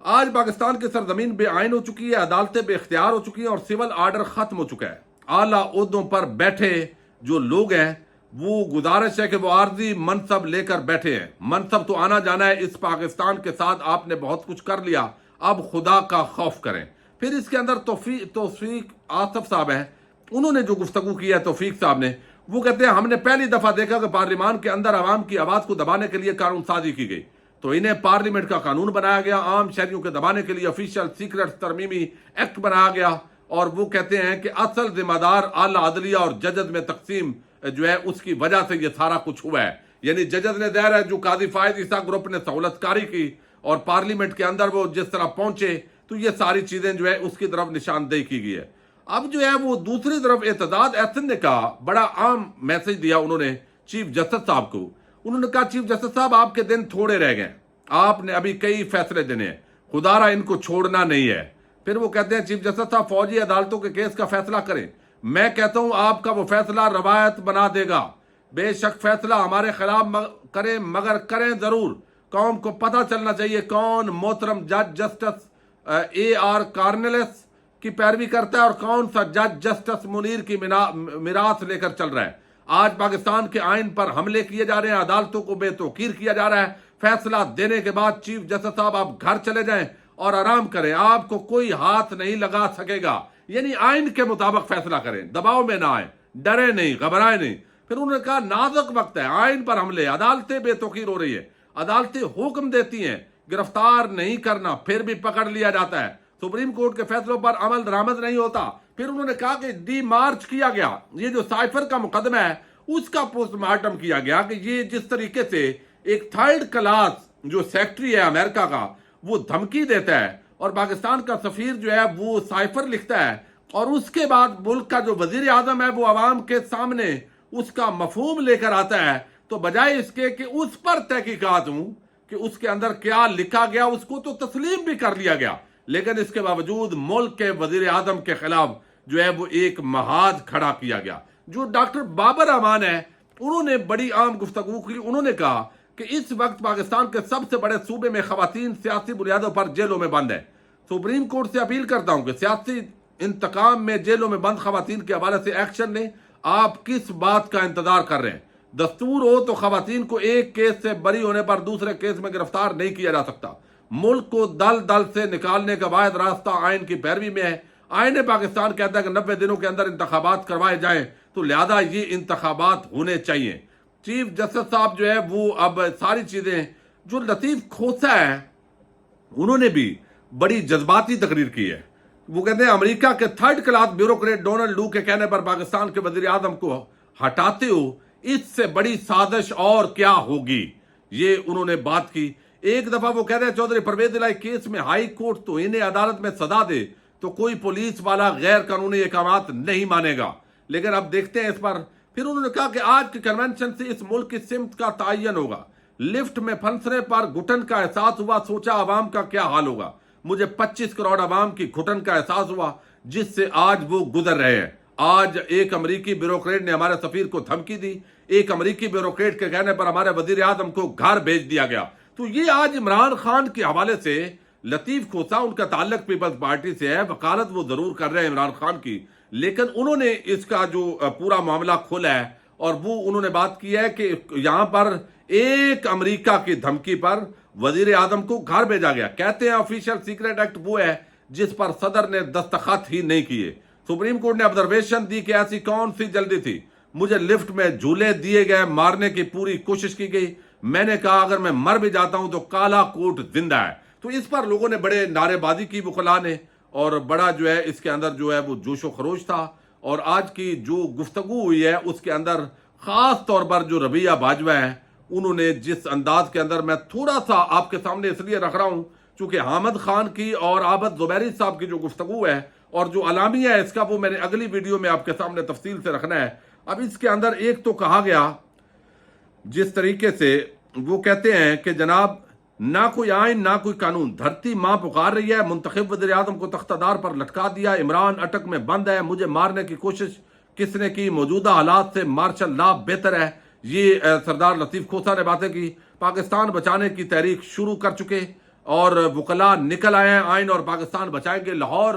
آج پاکستان کی سرزمین بے آئین ہو چکی ہے، عدالتیں بے اختیار ہو چکی ہیں اور سول آرڈر ختم ہو چکا ہے۔ اعلیٰ عہدوں پر بیٹھے جو لوگ ہیں وہ گزارش ہے کہ وہ عارضی منصب لے کر بیٹھے ہیں۔ منصب تو آنا جانا ہے، اس پاکستان کے ساتھ آپ نے بہت کچھ کر لیا، اب خدا کا خوف کریں۔ پھر اس کے اندر توفیق آصف صاحب ہیں، انہوں نے جو گفتگو کی ہے توفیق صاحب نے، وہ کہتے ہیں ہم نے پہلی دفعہ دیکھا کہ پارلیمان کے اندر عوام کی آواز کو دبانے کے لیے قانون سازی کی گئی، تو انہیں پارلیمنٹ کا قانون بنایا گیا، عام شہریوں کے دبانے کے لیے آفیشیل سیکرٹ ترمیمی ایکٹ بنایا گیا، اور وہ کہتے ہیں کہ اصل ذمہ دار اعلیٰ عدلیہ اور ججز میں تقسیم جو ہے اس کی وجہ سے یہ سارا کچھ ہوا ہے۔ یعنی ججز نے ظاہر ہے جو قاضی فائز عیسیٰ گروپ نے سہولت کاری کی اور پارلیمنٹ کے اندر وہ جس طرح پہنچے، تو یہ ساری چیزیں جو ہے اس کی طرف نشاندہی کی گئی ہے۔ اب جو ہے وہ دوسری طرف اعتداد احسن نے کہا، بڑا عام میسج دیا انہوں نے چیف جسٹس صاحب کو۔ انہوں نے کہا چیف جسٹس صاحب آپ کے دن تھوڑے رہ گئے، آپ نے ابھی کئی فیصلے دینے ہیں، خدا را ان کو چھوڑنا نہیں ہے۔ پھر وہ کہتے ہیں چیف جسٹس صاحب فوجی عدالتوں کے کیس کا فیصلہ کریں، میں کہتا ہوں آپ کا وہ فیصلہ روایت بنا دے گا۔ بے شک فیصلہ ہمارے خلاف کریں، مگر کریں ضرور۔ قوم کو پتہ چلنا چاہیے کون محترم جج جسٹس اے آر کارنیلس کی پیروی کرتا ہے اور کون سا جج جسٹس منیر کی میراث لے کر چل رہا ہے۔ آج پاکستان کے آئین پر حملے کیے جا رہے ہیں، عدالتوں کو بے توقیر کیا جا رہا ہے۔ فیصلہ دینے کے بعد چیف جسٹس صاحب آپ گھر چلے جائیں اور آرام کریں، آپ کو کوئی ہاتھ نہیں لگا سکے گا۔ یعنی آئین کے مطابق فیصلہ کریں، دباؤ میں نہ آئیں، ڈرے نہیں، گھبرائے نہیں۔ پھر انہوں نے کہا نازک وقت ہے، آئین پر حملے، عدالتیں بے توقیر ہو رہی ہے، عدالتیں حکم دیتی ہیں گرفتار نہیں کرنا، پھر بھی پکڑ لیا جاتا ہے، سپریم کورٹ کے فیصلوں پر عمل درآمد نہیں ہوتا۔ پھر انہوں نے کہا کہ ڈی مارچ کیا گیا، یہ جو سائفر کا مقدمہ ہے اس کا پوسٹ مارٹم کیا گیا کہ یہ جس طریقے سے ایک تھرڈ کلاس جو سیکٹری ہے امریکہ کا وہ دھمکی دیتا ہے اور پاکستان کا سفیر جو ہے وہ سائفر لکھتا ہے، اور اس کے بعد ملک کا جو وزیر اعظم ہے وہ عوام کے سامنے اس کا مفہوم لے کر آتا ہے، تو بجائے اس کے کہ اس پر تحقیقات ہوں کہ اس کے اندر کیا لکھا گیا، اس کو تو تسلیم بھی کر لیا گیا، لیکن اس کے باوجود ملک کے وزیر اعظم کے خلاف جو ہے وہ ایک محاذ کھڑا کیا گیا۔ جو ڈاکٹر بابر امان ہے انہوں نے بڑی عام گفتگو کی، انہوں نے کہا کہ اس وقت پاکستان کے سب سے بڑے صوبے میں خواتین سیاسی بنیادوں پر جیلوں میں بند ہیں۔ سپریم کورٹ سے اپیل کرتا ہوں کہ سیاسی انتقام میں جیلوں میں بند خواتین کے حوالے سے ایکشن لیں۔ آپ کس بات کا انتظار کر رہے ہیں؟ دستور ہو تو خواتین کو ایک کیس سے بری ہونے پر دوسرے کیس میں گرفتار نہیں کیا جا سکتا۔ ملک کو دل دل سے نکالنے کا واحد راستہ آئین کی پیروی میں ہے۔ آئین پاکستان کہتا ہے کہ 90 دنوں کے اندر انتخابات کروائے جائیں، تو لہذا یہ انتخابات ہونے چاہیے۔ چیف جسٹس صاحب جو ہے وہ اب ساری چیزیں، جو لطیف کھوسا ہے انہوں نے بھی بڑی جذباتی تقریر کی ہے۔ وہ کہتے ہیں امریکہ کے تھرڈ کلاس بیوروکریٹ ڈونلڈ لو کے کہنے پر پاکستان کے وزیر اعظم کو ہٹاتے ہو، اس سے بڑی سازش اور کیا ہوگی، یہ انہوں نے بات کی۔ ایک دفعہ وہ کہتے ہیں چودھری پرویز الہی کیس میں ہائی کورٹ تو انہیں عدالت میں سزا دے تو کوئی پولیس والا غیر قانونی احکامات نہیں مانے گا، لیکن اب دیکھتے ہیں اس پر۔ پھر انہوں نے کہا کہ آج کے کنونشن سے اس ملک کی سمت کا تعین ہوگا۔ لفٹ میں پھنسنے پر گھٹن کا احساس ہوا، سوچا عوام کا کیا حال ہوگا۔ مجھے 25 کروڑ عوام کی گھٹن کا احساس ہوا جس سے آج وہ گزر رہے ہیں۔ آج ایک امریکی بیوروکریٹ نے ہمارے سفیر کو دھمکی دی، ایک امریکی بیوروکریٹ کے کہنے پر ہمارے وزیر اعظم کو گھر بھیج دیا گیا۔ تو یہ آج عمران خان کے حوالے سے لطیف کھوسا، ان کا تعلق پیپلز پارٹی سے ہے، وکالت وہ ضرور کر رہے ہیں عمران خان کی، لیکن انہوں نے اس کا جو پورا معاملہ کھولا ہے اور وہ انہوں نے بات کی ہے کہ یہاں پر ایک امریکہ کی دھمکی پر وزیر اعظم کو گھر بھیجا گیا۔ کہتے ہیں آفیشیل سیکرٹ ایکٹ وہ ہے جس پر صدر نے دستخط ہی نہیں کیے۔ سپریم کورٹ نے آبزرویشن دی کہ ایسی کون سی جلدی تھی، مجھے لفٹ میں جھولے دیے گئے، مارنے کی پوری کوشش کی گئی، میں نے کہا اگر میں مر بھی جاتا ہوں تو کالا کوٹ زندہ ہے۔ تو اس پر لوگوں نے بڑے نعرے بازی کی وکلاء نے، اور بڑا جو ہے اس کے اندر جو ہے وہ جوش و خروش تھا۔ اور آج کی جو گفتگو ہوئی ہے اس کے اندر خاص طور پر جو ربیہ باجوہ ہیں، انہوں نے جس انداز کے اندر، میں تھوڑا سا آپ کے سامنے اس لیے رکھ رہا ہوں چونکہ حامد خان کی اور عابد زبیری صاحب کی جو گفتگو ہے اور جو اعلامیہ ہے اس کا، وہ میں نے اگلی ویڈیو میں آپ کے سامنے تفصیل سے رکھنا ہے۔ اب اس کے اندر ایک تو کہا گیا جس طریقے سے وہ کہتے ہیں کہ جناب نہ کوئی آئین نہ کوئی قانون، دھرتی ماں پکار رہی ہے، منتخب وزیر اعظم کو تختہ دار پر لٹکا دیا، عمران اٹک میں بند ہے، مجھے مارنے کی کوشش کس نے کی، موجودہ حالات سے مارشل لا بہتر ہے۔ یہ سردار لطیف کھوسا نے باتیں کی۔ پاکستان بچانے کی تحریک شروع کر چکے اور وکلاء نکل آئے ہیں آئین اور پاکستان بچائیں گے. لاہور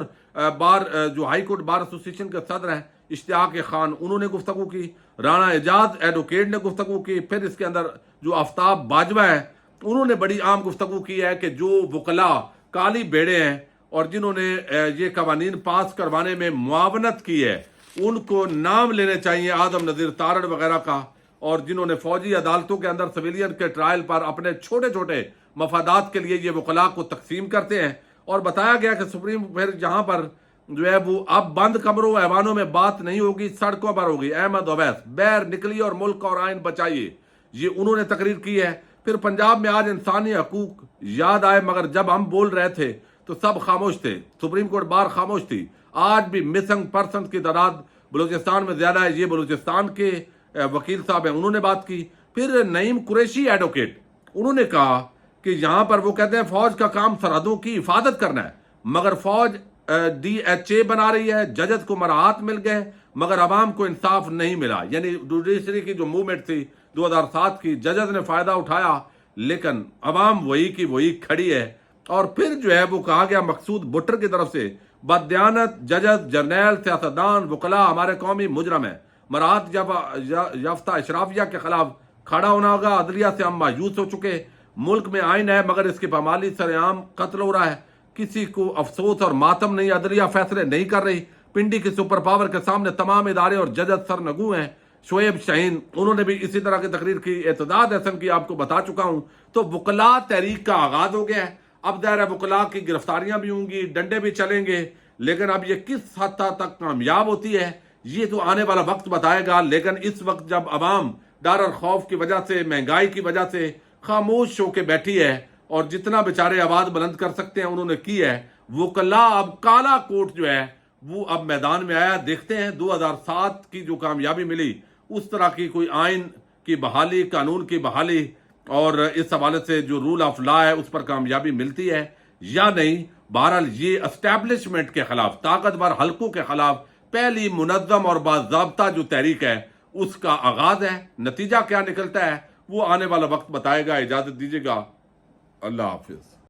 بار جو ہائی کورٹ بار ایسوسیشن کے صدر ہیں اشتیاق خان, انہوں نے گفتگو کی. رانا اعجاز ایڈوکیٹ نے گفتگو کی. پھر اس کے اندر جو آفتاب باجوہ ہے انہوں نے بڑی عام گفتگو کی ہے کہ جو وکلاء کالی بیڑے ہیں اور جنہوں نے یہ قوانین پاس کروانے میں معاونت کی ہے ان کو نام لینے چاہیے آدم نذیر تارڑ وغیرہ کا, اور جنہوں نے فوجی عدالتوں کے اندر سویلین کے ٹرائل پر اپنے چھوٹے چھوٹے مفادات کے لیے یہ وکلاء کو تقسیم کرتے ہیں. اور بتایا گیا کہ سپریم پھر جہاں پر جو ہے وہ اب بند کمروں ایوانوں میں بات نہیں ہوگی, سڑکوں پر ہوگی. احمد اویس بیر نکلیے اور ملک اور آئین بچائیے, یہ انہوں نے تقریر کی ہے. پھر پنجاب میں آج انسانی حقوق یاد آئے, مگر جب ہم بول رہے تھے تو سب خاموش تھے. سپریم کورٹ بار خاموش تھی. آج بھی مسنگ پرسن کی تعداد بلوچستان میں زیادہ ہے. یہ بلوچستان کے وکیل صاحب ہیں, انہوں نے بات کی. پھر نعیم قریشی ایڈوکیٹ, انہوں نے کہا کہ یہاں پر وہ کہتے ہیں فوج کا کام سرحدوں کی حفاظت کرنا ہے, مگر فوج ڈی ایچ اے بنا رہی ہے. ججز کو مراحت مل گئے مگر عوام کو انصاف نہیں ملا. یعنی جوڈیشری کی جو موومنٹ تھی 2007 کی, ججز نے فائدہ اٹھایا لیکن عوام وہی کی وہی کھڑی ہے. اور پھر جو ہے وہ کہا گیا مقصود بٹر کی طرف سے بددیانت ججز, جرنیل, سیاستدان, وکلاء ہمارے قومی مجرم ہیں. مراحت یافتہ اشرافیہ کے خلاف کھڑا ہونا ہوگا. عدلیہ سے ہم مایوس ہو چکے. ملک میں آئین ہے مگر اس کی پامالی سر عام قتل ہو رہا ہے. کسی کو افسوس اور ماتم نہیں. عدلیہ فیصلے نہیں کر رہی. پنڈی کی سپر پاور کے سامنے تمام ادارے اور ججز سرنگو ہیں. شعیب شاہین, انہوں نے بھی اسی طرح کی تقریر کی. اعتداد احسن کی آپ کو بتا چکا ہوں. تو وکلاء تحریک کا آغاز ہو گیا ہے. اب ظاہر ہے وکلاء کی گرفتاریاں بھی ہوں گی, ڈنڈے بھی چلیں گے, لیکن اب یہ کس حد تک کامیاب ہوتی ہے یہ تو آنے والا وقت بتائے گا. لیکن اس وقت جب عوام ڈر اور خوف کی وجہ سے, مہنگائی کی وجہ سے خاموش ہو کے بیٹھی ہے اور جتنا بیچارے آواز بلند کر سکتے ہیں انہوں نے کی ہے, وکلاء اب کالا کوٹ جو ہے وہ اب میدان میں آیا. دیکھتے ہیں 2007 کی جو کامیابی ملی اس طرح کی کوئی آئین کی بحالی, قانون کی بحالی اور اس حوالے سے جو رول آف لا ہے اس پر کامیابی ملتی ہے یا نہیں. بہرحال یہ اسٹیبلشمنٹ کے خلاف, طاقتور حلقوں کے خلاف پہلی منظم اور باضابطہ جو تحریک ہے اس کا آغاز ہے. نتیجہ کیا نکلتا ہے وہ آنے والا وقت بتائے گا. اجازت دیجیے گا, اللہ حافظ.